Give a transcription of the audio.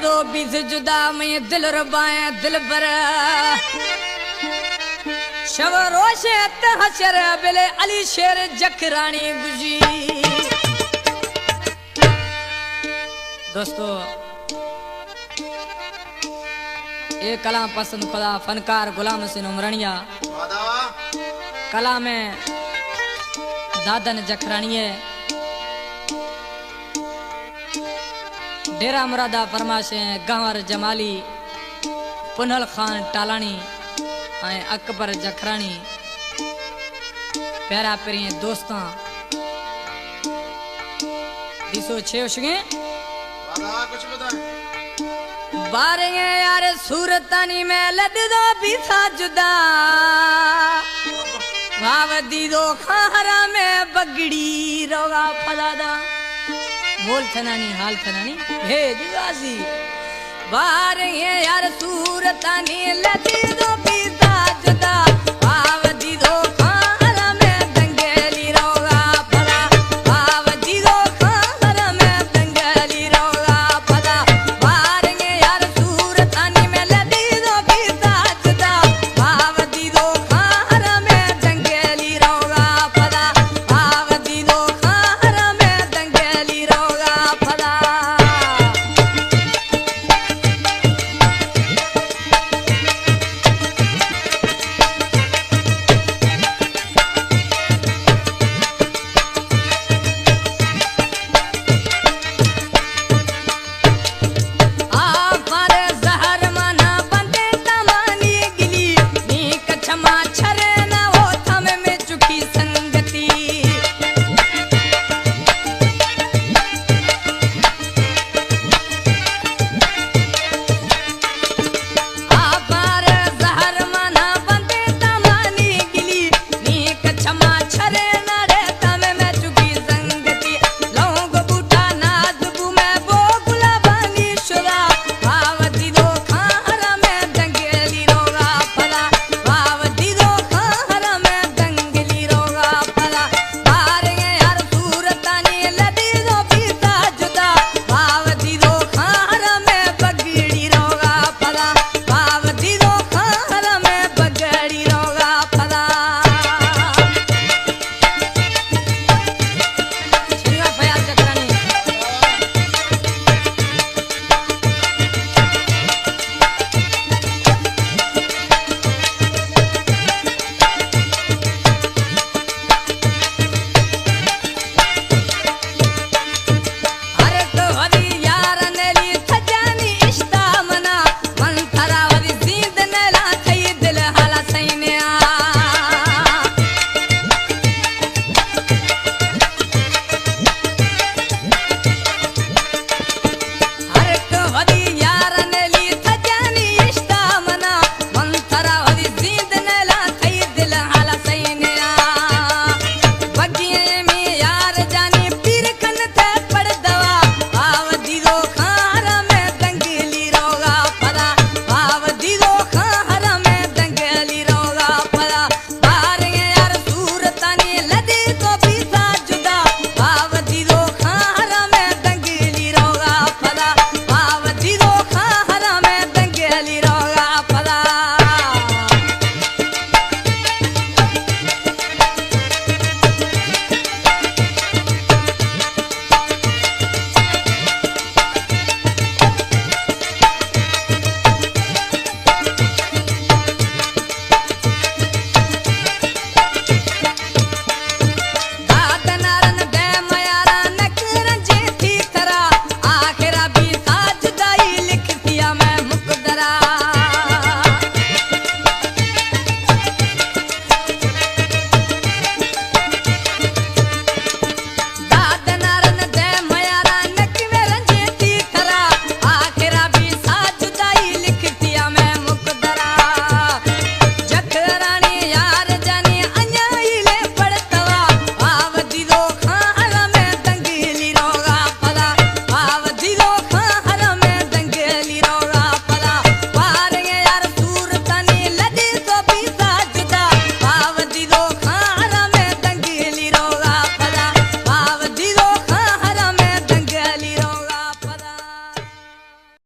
दो बीस जुदा मैं दिल रबाए दिल पर शव रोशे हशर बिले अली शेर जखरानी गुजी। दोस्तों ये कला पसंद खुदा फनकार गुलाम हुसैन उमरनिया कला में दादन जखरानी डेरा मुरादा फरमाशे गंवर जमाली पुनल खान टालानी अकबर जखरानी प्यारा प्रिय दोस्तां दिसो छे उशगे कुछ बता बारे यार सूरतानी में लड दो बीसा जुदा भाव दी दो खारा में बगड़ी रोगा फदादा बोल थनानी हाल थनानी हे जुदासी बारे यार सूरतानी लड दो